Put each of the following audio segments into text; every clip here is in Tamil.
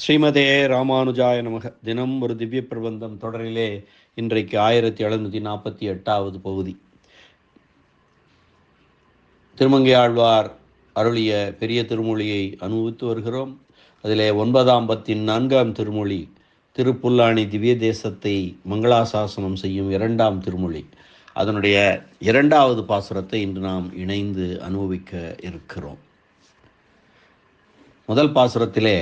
ஸ்ரீமதே ராமானுஜாய நமக. தினம் ஒரு திவ்ய பிரபந்தம் தொடரிலே இன்றைக்கு 1748வது பகுதி. திருமங்கை ஆழ்வார் அருளிய பெரிய திருமொழியை அனுபவித்து வருகிறோம். அதிலே 9ஆம் பத்தின் 4ஆம் திருமொழி திருப்புல்லாணி திவ்ய தேசத்தை மங்களாசாசனம் செய்யும் 2ஆம் திருமொழி. அதனுடைய 2வது பாசுரத்தை இன்று நாம் இணைந்து அனுபவிக்க இருக்கிறோம். முதல் பாசுரத்திலே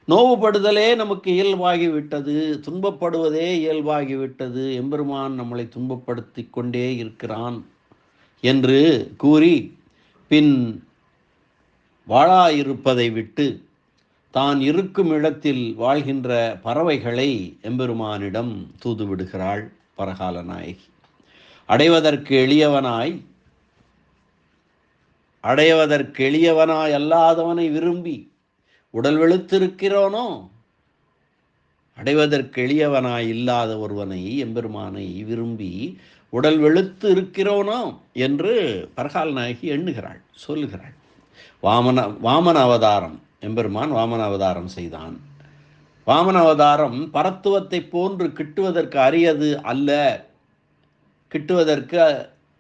நோவுபடுதலே நமக்கு இயல்பாகிவிட்டது, துன்பப்படுவதே இயல்பாகிவிட்டது, எம்பெருமான் நம்மளை துன்பப்படுத்தி கொண்டே இருக்கிறான் என்று கூறி பின் வாழாயிருப்பதை விட்டு தான் இருக்கும் இடத்தில் வாழ்கின்ற பறவைகளை எம்பெருமானிடம் தூதுவிடுகிறாள் பரகால நாயகி. அடைவதற்கு எளியவனாய் அல்லாதவனை விரும்பி உடல் வெளுத்திருக்கிறோனோ, அடைவதற்கு எளியவனாய் இல்லாத ஒருவனை எம்பெருமானை விரும்பி உடல் வெளுத்து இருக்கிறோனோ என்று பரகால் நாயகி எண்ணுகிறாள், சொல்லுகிறாள். வாமன அவதாரம், எம்பெருமான் வாமன அவதாரம் செய்தான். வாமன அவதாரம் பரத்துவத்தை போன்று கிட்டுவதற்கு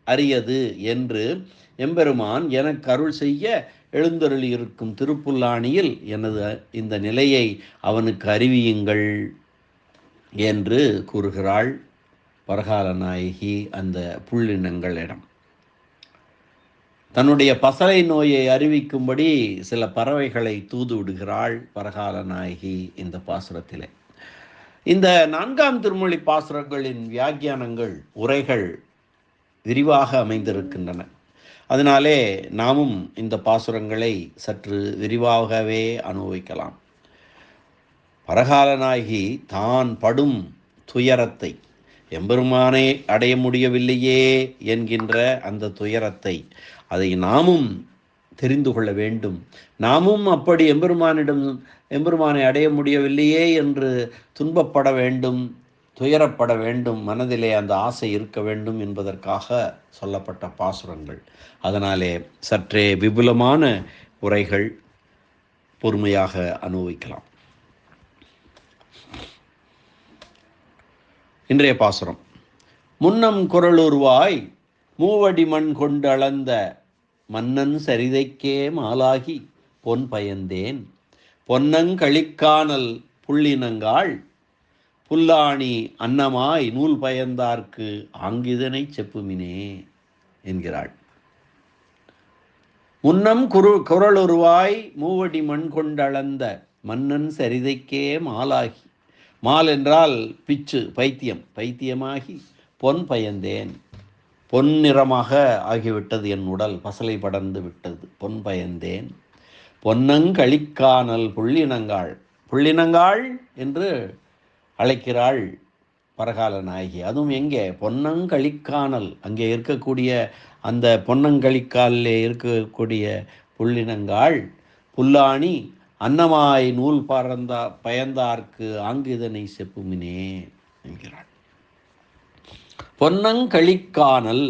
அரியது என்று எம்பெருமான் எனக்கு அருள் செய்ய எழுந்தருளி இருக்கும் திருப்புல்லாணியில் எனது இந்த நிலையை அவனுக்கு அறிவியுங்கள் என்று கூறுகிறாள் பரகால நாயகி. அந்த புள்ளினங்களிடம் தன்னுடைய பசலை நோயை அறிவிக்கும்படி சில பறவைகளை தூது விடுகிறாள் பரகால நாயகி இந்த பாசுரத்திலே. இந்த 4ஆம் திருமொழி பாசுரங்களின் வியாக்கியானங்கள், உரைகள் விரிவாக அமைந்திருக்கின்றன. அதனாலே நாமும் இந்த பாசுரங்களை சற்று விரிவாகவே அனுபவிக்கலாம். பரகால நாயகி தான் படும் துயரத்தை, எம்பெருமானை அடைய முடியவில்லையே என்கின்ற அந்த துயரத்தை, அதை நாமும் தெரிந்து கொள்ள வேண்டும். நாமும் அப்படி எம்பெருமானை அடைய முடியவில்லையே என்று துன்பப்பட வேண்டும், துயரப்பட வேண்டும், மனதிலே அந்த ஆசை இருக்க வேண்டும் என்பதற்காக சொல்லப்பட்ட பாசுரங்கள். அதனாலே சற்றே விபுலமான உரைகள், பொறுமையாக அனுபவிக்கலாம். இன்றைய பாசுரம். முன்னம் குரலுருவாய் மூவடி மண் கொண்டு அளந்த மன்னன் சரிதைக்கே மாலாகி பொன் பயந்தேன், பொன்னங்களிக்கானல் புள்ளினங்காள் புல்லாணி அன்னமாய் நூல் பயந்தார்க்கு ஆங்கிதனை செப்புமினே என்கிறாள். முன்னம் குரலுருவாய் மூவடி மண் கொண்டளந்த மன்னன் சரிதைக்கே மாலாகி, மால் என்றால் பிச்சு, பைத்தியமாகி பொன் பயந்தேன், பொன் நிறமாக ஆகிவிட்டது என் உடல், பசலை படர்ந்து விட்டது, பொன் பயந்தேன். பொன்னங்களிக்கானல் புள்ளினங்காள் என்று அழைக்கிறாள் பரகால நாயகி. அதுவும் எங்கே? பொன்னங்களிக்கானல், அங்கே இருக்கக்கூடிய அந்த பொன்னங்களிக்காலிலே இருக்கக்கூடிய புள்ளினங்காள் புல்லாணி அன்னமாய் நூல் பயந்தார்க்கு ஆங்கிதனை செப்புமினே என்கிறாள். பொன்னங்களிக்கானல்,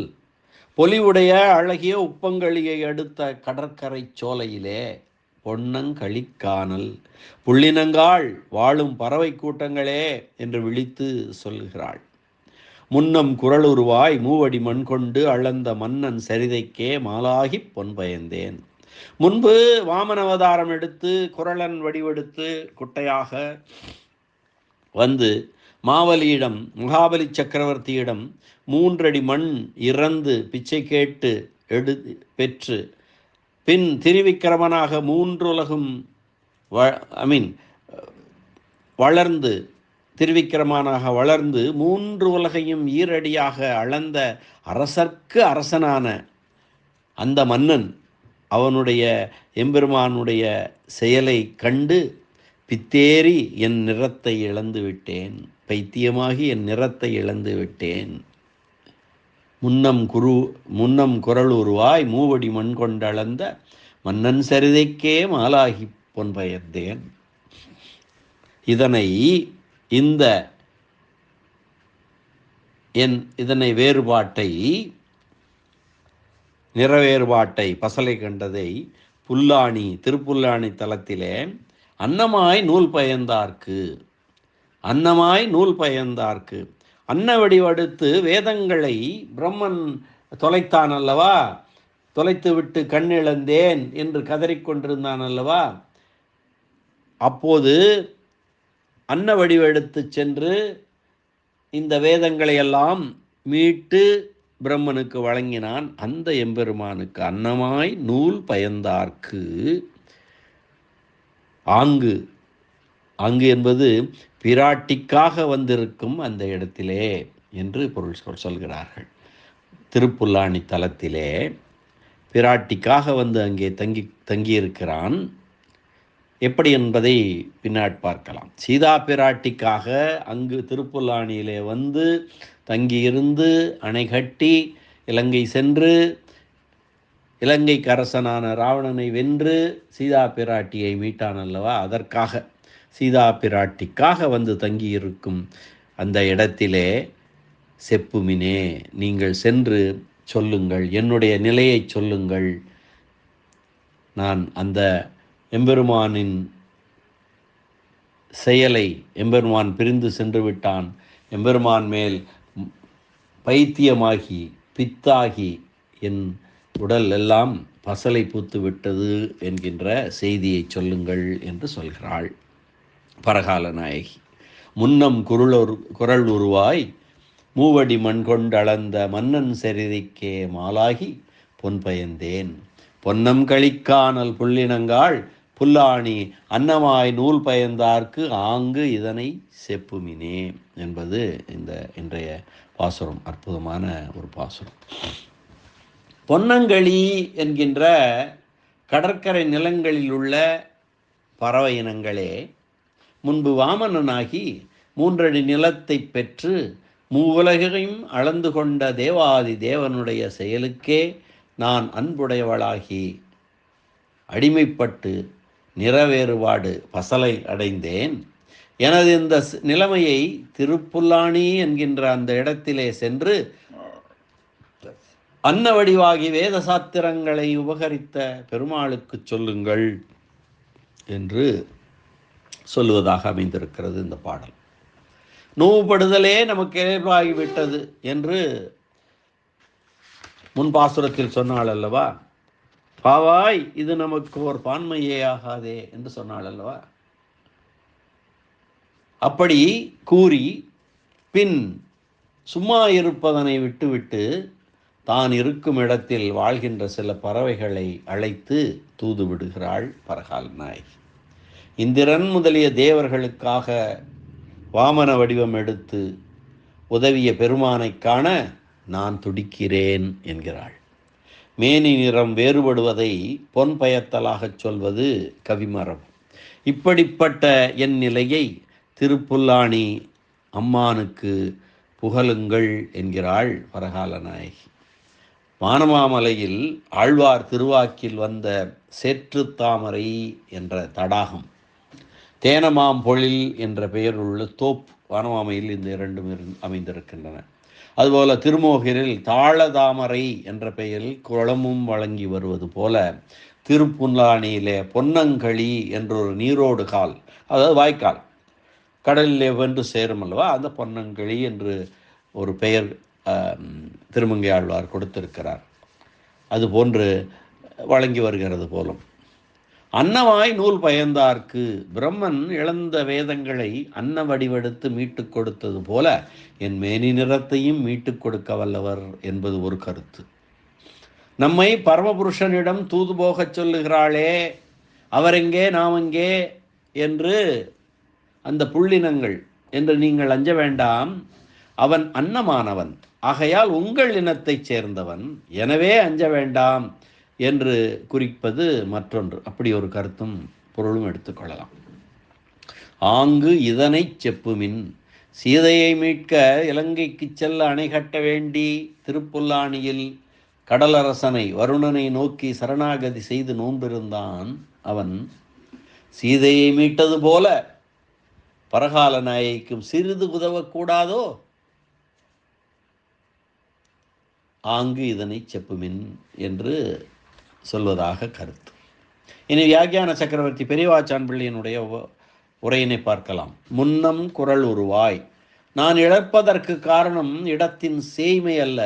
பொலிவுடைய அழகிய உப்பங்களியை அடுத்த கடற்கரை சோலையிலே பொன்னங்களிக்கானல் புள்ளினங்காள் வாழும் பறவை கூட்டங்களே என்று விழித்து சொல்லுகிறாள். முன்னம் குரலுருவாய் மூவடி மண் கொண்டு அளந்த மன்னன் சரிதைக்கே மாலாகி பொன் பயந்தேன். முன்பு வாமன அவதாரம் எடுத்து குரலன் வடிவெடுத்து குட்டையாக வந்து மாவலியிடம், மகாபலி சக்கரவர்த்தியிடம் 3 அடி மண் இறந்து பிச்சை கேட்டு பெற்று பின் திருவிக்கிரமனாக 3 உலகும் வளர்ந்து திருவிக்கிரமனாக வளர்ந்து 3 உலகையும் ஈரடியாக அளந்த அரசர்க்கு அரசனான அந்த மன்னன் அவனுடைய எம்பெருமானுடைய செயலை கண்டு பித்தேறி என் நிறத்தை இழந்து விட்டேன், பைத்தியமாகி என் நிறத்தை இழந்து விட்டேன். முன்னம் குரலுருவாய் மூவடி மண் கொண்டளந்த மன்னன் சரிதைக்கே மாலாகி பொன் பயந்தேன். இதனை நிறவேறுபாட்டை பசலை கண்டதை திருப்புல்லாணி தலத்திலே அன்னமாய் நூல் பயந்தார்க்கு, அன்னமாய் நூல் பயந்தார்க்கு. அன்ன வடிவடுத்து வேதங்களை பிரம்மன் தொலைத்தான் அல்லவா, தொலைத்து விட்டு கண்ணிழந்தேன் என்று கதறிக்கொண்டிருந்தான் அல்லவா. அப்போது அன்ன வடிவெடுத்து சென்று இந்த வேதங்களை எல்லாம் மீட்டு பிரம்மனுக்கு வழங்கினான். அந்த எம்பெருமானுக்கு அன்னமாய் நூல் பயந்தார்க்கு ஆங்கு, ஆங்கு என்பது பிராட்டிக்காக வந்திருக்கும் அந்த இடத்திலே என்று பொருள் சொல்கிறார்கள். திருப்புல்லாணி தலத்திலே பிராட்டிக்காக வந்து அங்கே தங்கியிருக்கிறான். எப்படி என்பதை பின்னாடி பார்க்கலாம். சீதா பிராட்டிக்காக அங்கு திருப்புல்லாணியிலே வந்து தங்கியிருந்து அணை கட்டி இலங்கை சென்று இலங்கைக்கு அரசனான ராவணனை வென்று சீதா பிராட்டியை மீட்டான் அல்லவா. அதற்காக சீதா பிராட்டிக்காக வந்து தங்கியிருக்கும் அந்த இடத்திலே செப்புமினே, நீங்கள் சென்று சொல்லுங்கள், என்னுடைய நிலையை சொல்லுங்கள். நான் அந்த எம்பெருமானின் செயலை, எம்பெருமான் பிரிந்து சென்று விட்டான், எம்பெருமான் மேல் பைத்தியமாகி பித்தாகி என் உடல் எல்லாம் பசலை பூத்து விட்டது என்கின்ற செய்தியை சொல்லுங்கள் என்று சொல்கிறாள் பரகால நாயகி. முன்னம் குரல் உருவாய் மூவடி மண் கொண்டளந்த மன்னன் செறிதிக்கே மாலாகி பொன் பயந்தேன், பொன்னம் கழிக்கானல் புள்ளினங்காள் புல்லாணி அன்னமாய் நூல் பயந்தார்க்கு ஆங்கு இதனை செப்புமினே என்பது இந்த இன்றைய பாசுரம். அற்புதமான ஒரு பாசுரம். பொன்னங்களி என்கின்ற கடற்கரை நிலங்களில் உள்ள பறவை இனங்களே, முன்பு வாமனனாகி 3 அடி நிலத்தை பெற்று மூவுலகையும் அளந்து கொண்ட தேவாதி தேவனுடைய செயலுக்கே நான் அன்புடையவளாகி அடிமைப்பட்டு நிறவேறுபாடு பசலை அடைந்தேன். எனது இந்த நிலைமையை திருப்புல்லாணி என்கின்ற அந்த இடத்திலே சென்று அன்ன வடிவாகி வேத சாத்திரங்களை உபகரித்த பெருமாளுக்கு சொல்லுங்கள் என்று சொல்லுவதாக அமைந்திருக்கிறது இந்த பாடல். நோவுபடுதலே நமக்கு இயல்பாகிவிட்டது என்று முன்பாசுரத்தில் சொன்னாள் அல்லவா. பாவாய் இது நமக்கு ஒரு பான்மையே ஆகாதே என்று சொன்னாள் அல்லவா. அப்படி கூறி பின் சும்மா இருப்பதனை விட்டுவிட்டு தான் இருக்கும் இடத்தில் வாழ்கின்ற சில பறவைகளை அழைத்து தூது விடுகிறாள் பரகால் நாயகி. இந்திரன் முதலிய தேவர்களுக்காக வாமன வடிவம் எடுத்து உதவிய பெருமானை காண நான் துடிக்கிறேன் என்கிறாள். மேனி நிறம் வேறுபடுவதை பொன் பயத்தலாகச் சொல்வது கவிமரம். இப்படிப்பட்ட என் நிலையை திருப்புல்லாணி அம்மானுக்கு புகழுங்கள் என்கிறாள் பரகால நாயகி. வானமாமலையில் ஆழ்வார் திருவாக்கில் வந்த சேற்று தாமரை என்ற தடாகம், தேனமாம் பொழில் என்ற பெயருள்ள தோப்பு வானமாமையில் இந்த 2 அமைந்திருக்கின்றன. அதுபோல திருமோகிரில் தாளதாமரை என்ற பெயரில் குளமும் வழங்கி வருவது போல திருப்புல்லாணியிலே பொன்னங்களி என்றொரு நீரோடு கால், அதாவது வாய்க்கால், கடலிலே வென்று சேரும் அல்லவா, அந்த பொன்னங்களி என்று ஒரு பெயர் திருமங்கை ஆழ்வார் கொடுத்திருக்கிறார். அதுபோன்று வழங்கி வருகிறது போலும். அன்னமாய் நூல் பயந்தார்க்கு, பிரம்மன் இழந்த வேதங்களை அன்ன வடிவெடுத்து மீட்டு கொடுத்தது போல என் மேனி நிறத்தையும் மீட்டு கொடுக்க வல்லவர் என்பது ஒரு கருத்து. நம்மை பரமபுருஷனிடம் தூது போகச் சொல்லுகிறாளே, அவரெங்கே நாம் எங்கே என்று அந்த புள்ளினங்கள் என்று நீங்கள் அஞ்ச வேண்டாம். அவன் அன்னமானவன், ஆகையால் உங்கள் இனத்தைச் சேர்ந்தவன், எனவே அஞ்ச வேண்டாம் என்று குறிப்பது மற்றொன்று. அப்படி ஒரு கருத்தும் பொருளும் எடுத்துக்கொள்ளலாம். ஆங்கு இதனை செப்புமின், சீதையை மீட்க இலங்கைக்கு செல்ல அணை கட்ட வேண்டி திருப்புல்லாணியில் கடலரசனை வருணனை நோக்கி சரணாகதி செய்து நோன்பிருந்தான். அவன் சீதையை மீட்டது போல பரகால நாயகிக்கும் சிறிது உதவக்கூடாதோ? ஆங்கு இதனை செப்புமின் என்று சொல்வதாக கருத்து. இனி வியாக்கியான சக்கரவர்த்தி பெரியவாச்சான் பிள்ளையினுடைய உரையினை பார்க்கலாம். முன்னம் குரல் உருவாய். நான் இழப்பதற்கு காரணம் இடத்தின் சேய்மை அல்ல,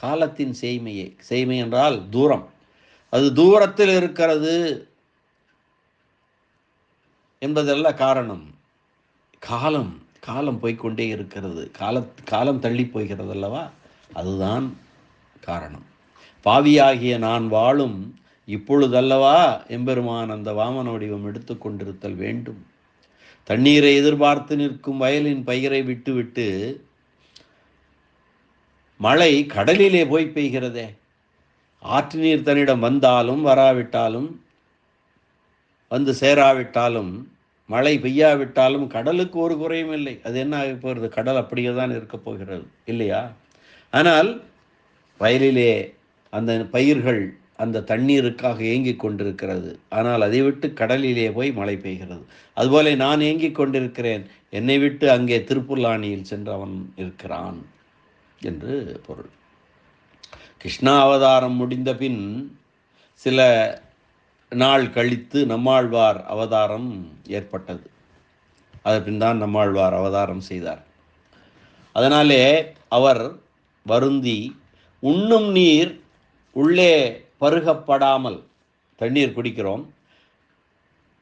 காலத்தின் சேய்மையே. சேய்மை என்றால் தூரம். அது தூரத்தில் இருக்கிறது என்பதல்ல காரணம். காலம் காலம் போய்கொண்டே இருக்கிறது. காலம் தள்ளி போகிறது அல்லவா, அதுதான் காரணம். பாவியாகிய நான் வாழும் இப்பொழுதல்லவா எம்பெருமான் அந்த வாமன வடிவம் எடுத்து கொண்டிருத்தல் வேண்டும். தண்ணீரை எதிர்பார்த்து நிற்கும் வயலின் பயிரை விட்டுவிட்டு மழை கடலிலே போய் பெய்கிறதே. ஆற்று நீர் தன்னிடம் வந்தாலும் வராவிட்டாலும், வந்து சேராவிட்டாலும், மழை பெய்யாவிட்டாலும் கடலுக்கு ஒரு குறையும் இல்லை. அது என்ன ஆகி போகிறது? கடல் அப்படியே தான் இருக்க போகிறது இல்லையா? ஆனால் வயலிலே அந்த பயிர்கள் அந்த தண்ணீருக்காக ஏங்கிக் கொண்டிருக்கிறது. ஆனால் அதை விட்டு கடலிலே போய் மழை பெய்கிறது. அதுபோல நான் ஏங்கிக் கொண்டிருக்கிறேன், என்னை விட்டு அங்கே திருப்புல்லானியில் சென்று அவன் இருக்கிறான் என்று பொருள். கிருஷ்ணா அவதாரம் முடிந்த பின் சில நாள் கழித்து நம்மாழ்வார் அவதாரம் ஏற்பட்டது. அதன் தான் நம்மாழ்வார் அவதாரம் செய்தார். அதனாலே அவர் வருந்தி, உண்ணும் நீர் உள்ளே பருகப்படாமல், தண்ணீர் குடிக்கிறோம்,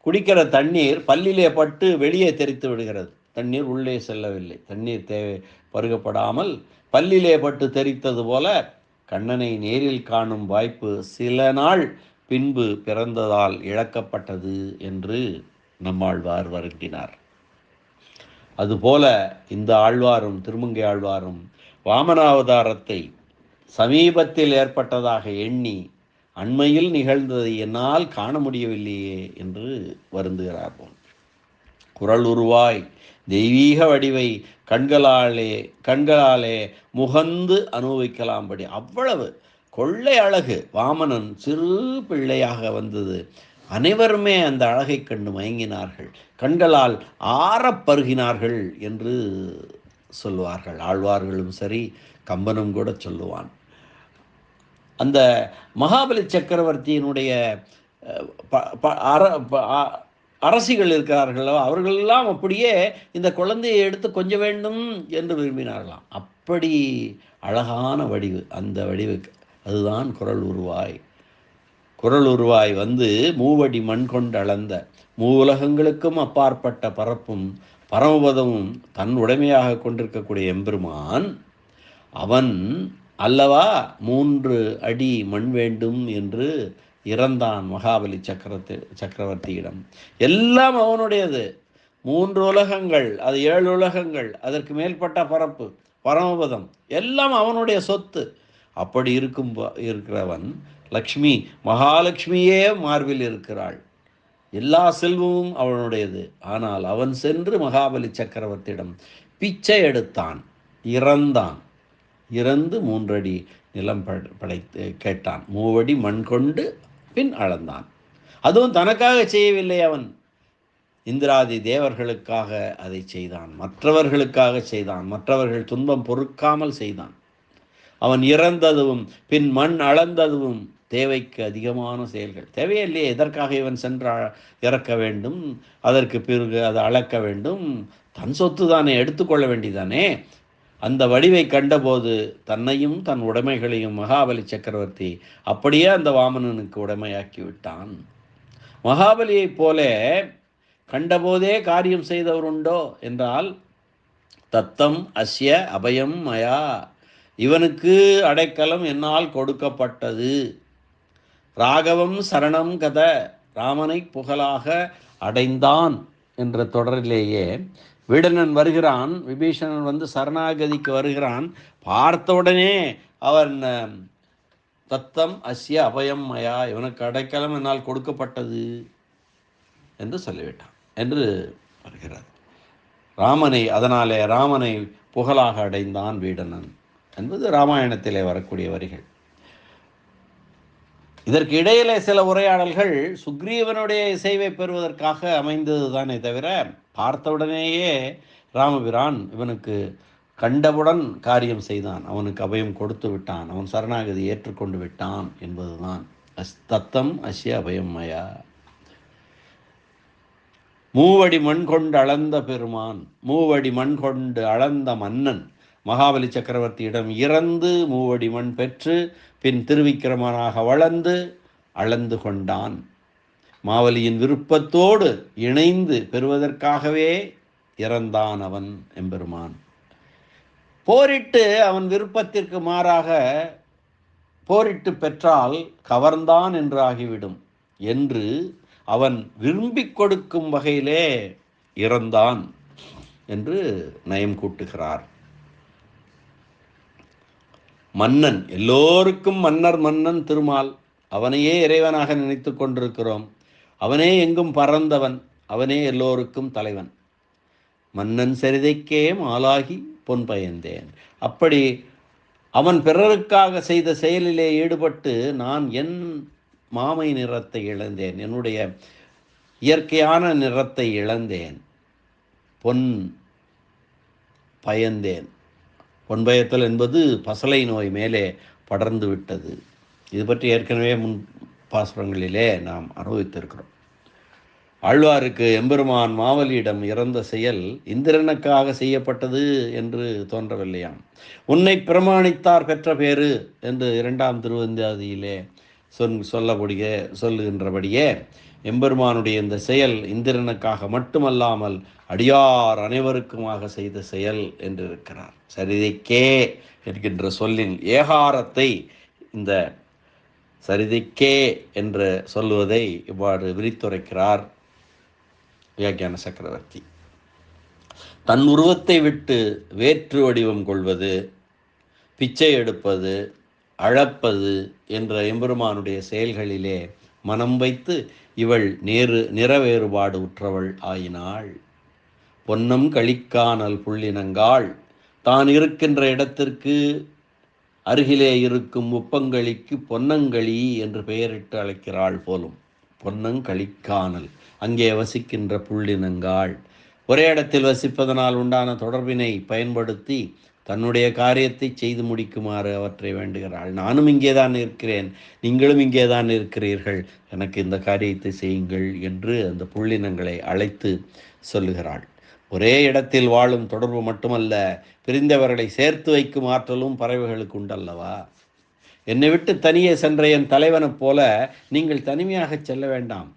குடிக்கிற தண்ணீர் பல்லிலே பட்டு வெளியே தெரித்து விடுகிறது. தண்ணீர் உள்ளே செல்லவில்லை. தண்ணீர் தேவை பருகப்படாமல் பல்லிலே பட்டு தெரித்தது போல கண்ணனை நேரில் காணும் வாய்ப்பு சில நாள் பின்பு பிறந்ததால் இழக்கப்பட்டது என்று நம்மாழ்வார் வருந்தினார். அதுபோல இந்த ஆழ்வாரும், திருமங்கை ஆழ்வாரும், வாமனாவதாரத்தை சமீபத்தில் ஏற்பட்டதாக எண்ணி அண்மையில் நிகழ்ந்ததை என்னால் காண முடியவில்லையே என்று வருந்துகிறார்கள். குரல் உருவாய் தெய்வீக வடிவை கண்களாலே முகந்து அனுபவிக்கலாம்படி அவ்வளவு கொள்ளை அழகு. வாமனன் சிறு பிள்ளையாக வந்தது. அனைவருமே அந்த அழகை கண்டு மயங்கினார்கள், கண்களால் ஆறப்பருகினார்கள் என்று சொல்வார்கள். ஆழ்வார்களும் சரி, கம்பனும் கூட சொல்லுவான். அந்த மகாபலி சக்கரவர்த்தியினுடைய அரசிகள் இருக்கிறார்களோ, அவர்களெல்லாம் அப்படியே இந்த குழந்தையை எடுத்து கொஞ்ச வேண்டும் என்று விரும்பினார்களாம். அப்படி அழகான வடிவு, அந்த வடிவுக்கு அதுதான் குரல் உருவாய். குரல் உருவாய் வந்து மூவடி மண் கொண்டு அளந்த மூவுலகங்களுக்கும் அப்பாற்பட்ட பரப்பும் பரமபதமும் தன் உடைமையாக கொண்டிருக்கக்கூடிய எம்பெருமான் அவன் அல்லவா 3 அடி மண் வேண்டும் என்று இறந்தான் மகாபலி சக்கரவர்த்தியிடம். எல்லாம் அவனுடையது. 3 உலகங்கள், அது 7 உலகங்கள், அதற்கு மேற்பட்ட பரப்பு, பரமபதம் எல்லாம் அவனுடைய சொத்து. அப்படி இருக்கிறவன் லக்ஷ்மி, மகாலட்சுமியே மார்பில் இருக்கிறாள். எல்லா செல்வமும் அவனுடையது. ஆனால் அவன் சென்று மகாபலி சக்கரவர்த்தியிடம் பிச்சை எடுத்தான், இறந்தான். இறந்து 3 அடி நிலம் படைத்து கேட்டான். 3 அடி மண் கொண்டு பின் அளந்தான். அதுவும் தனக்காக செய்யவில்லை, அவன் இந்திராதி தேவர்களுக்காக அதை செய்தான், மற்றவர்களுக்காக செய்தான், மற்றவர்கள் துன்பம் பொறுக்காமல் செய்தான். அவன் இறந்ததும் பின் மண் அளந்ததும் தேவைக்கு அதிகமான செயல்கள். தேவையில்லையே, எதற்காக இவன் சென்று இறக்க வேண்டும், அதற்கு பிறகு அதை அளக்க வேண்டும், தன் சொத்து தானே, எடுத்துக்கொள்ள வேண்டியதானே. அந்த வடிவை கண்டபோது தன்னையும் தன் உடைமைகளையும் மகாபலி சக்கரவர்த்தி அப்படியே அந்த வாமனனுக்கு உடைமையாக்கி விட்டான். மகாபலியைப் போல கண்டபோதே காரியம் செய்தவர் உண்டோ என்றால், தத்தம் அஸ்ய அபயம் மயா, இவனுக்கு அடைக்கலம் என்னால் கொடுக்கப்பட்டது. ராகவம் சரணம் கத, ராமனை புகழாக அடைந்தான் என்ற தொடரிலேயே வீடனன் வருகிறான், விபீஷணன் வந்து சரணாகதிக்கு வருகிறான். பார்த்தவுடனே அவன் தத்தம் அஸ்ய அபயம் மயா, இவனுக்கு அடைக்கலம் என்னால் கொடுக்கப்பட்டது என்று சொல்லிவிட்டான் என்று வருகிறார். அதனாலே ராமனை புகழாக அடைந்தான் வீடனன் என்பது ராமாயணத்திலே வரக்கூடிய வரிகள். இதற்கு இடையிலே சில உரையாடல்கள் சுக்ரீவனுடைய இசைவை பெறுவதற்காக அமைந்தது தானே தவிர, பார்த்தவுடனேயே ராமபிரான் இவனுக்கு கண்டவுடன் காரியம் செய்தான், அவனுக்கு அபயம் கொடுத்து விட்டான், அவன் சரணாகதி ஏற்றுக்கொண்டு விட்டான் என்பதுதான் தத்தம் அஸ்ய அபயம் மயா. மூவடி மண் கொண்டு அளந்த பெருமான், மூவடி மண் கொண்டு அளந்த மன்னன் மகாபலி சக்கரவர்த்தியிடம் இறந்து மூவடி மண் பெற்று பின் திருவிக்கிரமனாக வளர்ந்து அளந்து கொண்டான். மாவலியின் விருப்பத்தோடு இணைந்து பெறுவதற்காகவே இறந்தான் அவன் எம்பெருமான். போரிட்டு அவன் விருப்பத்திற்கு மாறாக போரிட்டு பெற்றால் கவர்ந்தான் என்று ஆகிவிடும் என்று அவன் விரும்பி கொடுக்கும் வகையிலே இறந்தான் என்று நயம் கூட்டுகிறார். மன்னன், எல்லோருக்கும் மன்னர் மன்னன் திருமால், அவனையே இறைவனாக நினைத்து கொண்டிருக்கிறோம். அவனே எங்கும் பறந்தவன், அவனே எல்லோருக்கும் தலைவன். மன்னன் சரிதைக்கே மாலாகி பொன் பயந்தேன். அப்படி அவன் பிறருக்காக செய்த செயலிலே ஈடுபட்டு நான் என் மாமை நிறத்தை இழந்தேன், என்னுடைய இயற்கையான நிறத்தை இழந்தேன், பொன் பயந்தேன். பொன்பயத்தல் என்பது பசலை நோய் மேலே படர்ந்து விட்டது. இது பற்றி ஏற்கனவே முன் பாசுரங்களிலே நாம் அனுபவித்திருக்கிறோம். ஆழ்வாருக்கு எம்பெருமான் மாவலியிடம் இறந்த செயல் இந்திரனுக்காக செய்யப்பட்டது என்று தோன்றவில்லையாம். உன்னை பிரமாணித்தார் பெற்ற பேரு என்று 2ஆம் திருவந்தாதியிலே சொல்லுகின்றபடியே எம்பெருமானுடைய இந்த செயல் இந்திரனுக்காக மட்டுமல்லாமல் அடியார் அனைவருக்குமாக செய்த செயல் என்று இருக்கிறார். சரிதைக்கே என்கின்ற சொல்லின் ஏகாரத்தை இந்த சரிதைக்கே என்று சொல்லுவதை இவ்வாறு விரித்துரைக்கிறார் வியாக்கியான சக்கரவர்த்தி. தன் உருவத்தை விட்டு வேற்று வடிவம் கொள்வது, பிச்சை எடுப்பது, அழப்பது என்ற எம்பெருமானுடைய செயல்களிலே மனம் வைத்து இவள் நிறவேறுபாடு உற்றவள் ஆயினாள். பொன்னம் களிக்கானல் புள்ளினங்காள், தான் இருக்கின்ற இடத்திற்கு அருகிலே இருக்கும் உப்பங்களிக்கு பொன்னங்களி என்று பெயரிட்டு அழைக்கிறாள் போலும். பொன்னங்களிக்கானல், அங்கே வசிக்கின்ற புள்ளினங்காள். ஒரே இடத்தில் வசிப்பதனால் உண்டான தொடர்பினை பயன்படுத்தி தன்னுடைய காரியத்தை செய்து முடிக்குமாறு அவற்றை வேண்டுகிறாள். நானும் இங்கே தான் இருக்கிறேன், நீங்களும் இங்கே தான் இருக்கிறீர்கள், எனக்கு இந்த காரியத்தை செய்யுங்கள் என்று அந்த புள்ளினங்களை அழைத்து சொல்லுகிறாள். ஒரே இடத்தில் வாழும் தொடர்பு மட்டுமல்ல, பிரிந்தவர்களை சேர்த்து வைக்கும் ஆற்றலும் பறவைகளுக்கு உண்டல்லவா. என்னை விட்டு தனியே சென்ற என் தலைவனைப் போல நீங்கள் தனிமையாக செல்ல வேண்டாம்,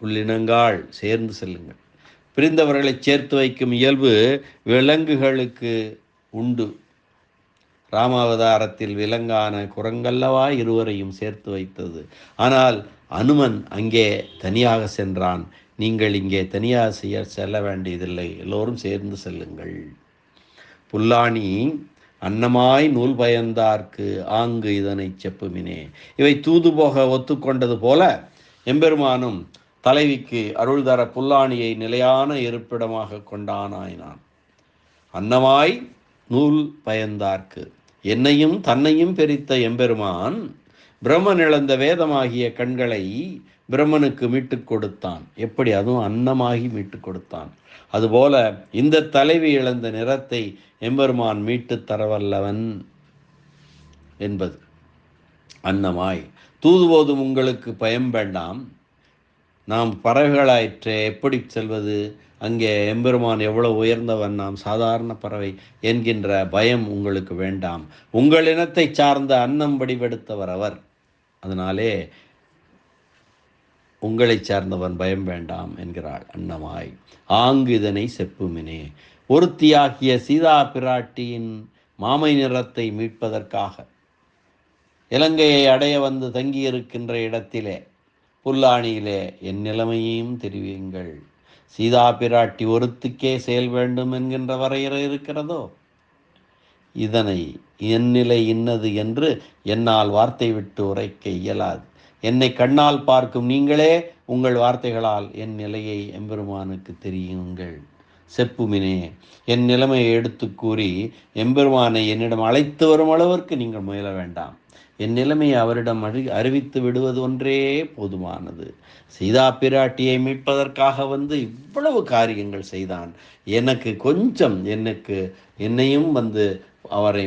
புள்ளினங்காள் சேர்ந்து செல்லுங்கள். பிரிந்தவர்களை சேர்த்து வைக்கும் இயல்பு விலங்குகளுக்கு உண்டு. ராமாவதாரத்தில் விலங்கான குரங்கல்லவா இருவரையும் சேர்த்து வைத்தது. ஆனால் அனுமன் அங்கே தனியாக சென்றான். நீங்கள் இங்கே தனியாக செல்ல வேண்டியதில்லை, எல்லோரும் சேர்ந்து செல்லுங்கள். புல்லாணி அன்னமாய் நூல் பயந்தார்க்கு ஆங்கு இதனை செப்புமினே. இவை தூது போக ஒத்துக்கொண்டது போல எம்பெருமானும் தலைவிக்கு அருள் தர புல்லாணியை நிலையான இருப்பிடமாக கொண்டானாயினான். அன்னமாய் நூல் பயந்தார்க்கு, என்னையும் தன்னையும் பிரித்த எம்பெருமான் பிரம்மன் இழந்த வேதமாகிய கண்களை பிரம்மனுக்கு மீட்டுக் கொடுத்தான். எப்படி? அதுவும் அன்னமாகி மீட்டுக் கொடுத்தான். அதுபோல இந்த தலைவி இழந்த நிறத்தை எம்பெருமான் மீட்டு தரவல்லவன் என்பது. அன்னமாய் தூதுவோதும் உங்களுக்கு பயம் வேண்டாம், நாம் பறவைகளாயிற்றே, எப்படி செல்வது? அங்கே எம்பெருமான் எவ்வளவு உயர்ந்தவன், நாம் சாதாரண பறவை என்கின்ற பயம் உங்களுக்கு வேண்டாம். உங்கள் இனத்தை சார்ந்த அன்னம் வடிவெடுத்தவர் அவர், அதனாலே உங்களை சார்ந்தவன் பயம் வேண்டாம் என்கிறாள். அன்னமாய் ஆங்கு இதனை செப்புமினே. ஒருத்தியாகிய சீதா பிராட்டியின் மாமை நிறத்தை மீட்பதற்காக இலங்கையை அடைய வந்து தங்கியிருக்கின்ற இடத்திலே புல்லாணியிலே என் நிலைமையையும் தெரிவியுங்கள். சீதா பிராட்டி ஒருத்துக்கே செயல் வேண்டும் என்கின்ற வரையறை இருக்கிறதோ? இதனை என் நிலை இன்னது என்று என்னால் வார்த்தை விட்டு உரைக்க இயலாது. என்னை கண்ணால் பார்க்கும் நீங்களே உங்கள் வார்த்தைகளால் என் நிலையை எம்பெருமானுக்கு தெரியுங்கள். செப்புமினே, என் நிலைமையை எடுத்து கூறி எம்பெருமானை என்னிடம் அழைத்து வரும் அளவிற்கு நீங்கள் முயல வேண்டாம். என் நிலைமையை அவரிடம் அறிவித்து விடுவது ஒன்றே போதுமானது. சீதா பிராட்டியை மீட்பதற்காக வந்து இவ்வளவு காரியங்கள் செய்தான். எனக்கு கொஞ்சம் என்னையும் வந்து அவரை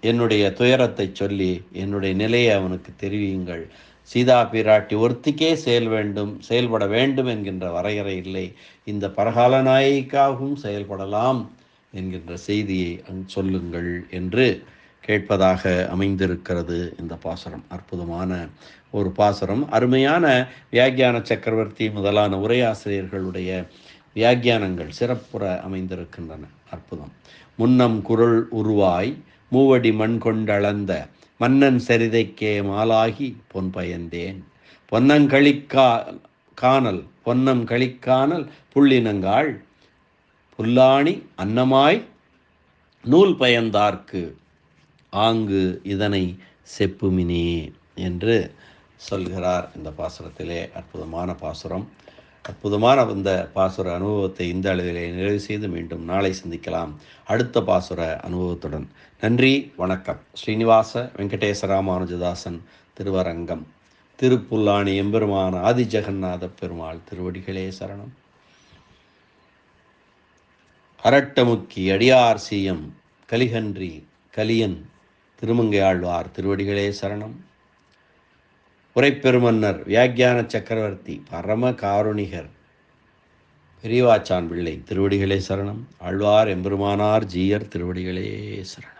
என்னுடைய துயரத்தை சொல்லி என்னுடைய நிலையை அவனுக்கு தெரிவியுங்கள். சீதா பிராட்டி ஒருத்திக்கே செயல்பட வேண்டும் என்கின்ற வரையறை இல்லை. இந்த பரகால நாயகிக்காகவும் செயல்படலாம் என்கின்ற செய்தியை சொல்லுங்கள் என்று கேட்பதாக அமைந்திருக்கிறது இந்த பாசுரம். அற்புதமான ஒரு பாசுரம். அருமையான வியாக்கியான சக்கரவர்த்தி முதலான உரையாசிரியர்களுடைய வியாக்கியானங்கள் சிறப்புற அமைந்திருக்கின்றன. அற்புதம். முன்னம் குரல் உருவாய் மூவடி மண் கொண்டளந்த மன்னன் சரிதைக்கே மாலாகி பொன் பயந்தேன் பொன்னம் களிக்கானல் புள்ளினங்காள் புல்லாணி அன்னமாய் நூல் பயந்தார்க்கு ஆங்கு இதனை செப்புமினே என்று சொல்கிறார் இந்த பாசுரத்திலே. அற்புதமான பாசுரம். அற்புதமான இந்த பாசுர அனுபவத்தை இந்த அளவிலே நிறைவு செய்து மீண்டும் நாளை சந்திக்கலாம் அடுத்த பாசுர அனுபவத்துடன். நன்றி, வணக்கம். ஸ்ரீனிவாச வெங்கடேச ராமானுஜதாசன் திருவரங்கம். திருப்புல்லாணி எம்பெருமான ஆதி ஜெகநாத பெருமாள் திருவடிகளே சரணம். அரட்டமுக்கி அடியார் சீயம் கலிகன்றி கலியன் திருமங்கை ஆழ்வார் திருவடிகளே சரணம். உரைப்பெருமன்னர் வியாக்கியான சக்கரவர்த்தி பரம காருணிகர் பெரியவாச்சான் பிள்ளை திருவடிகளே சரணம். ஆழ்வார் எம்பெருமானார் ஜீயர் திருவடிகளே சரணம்.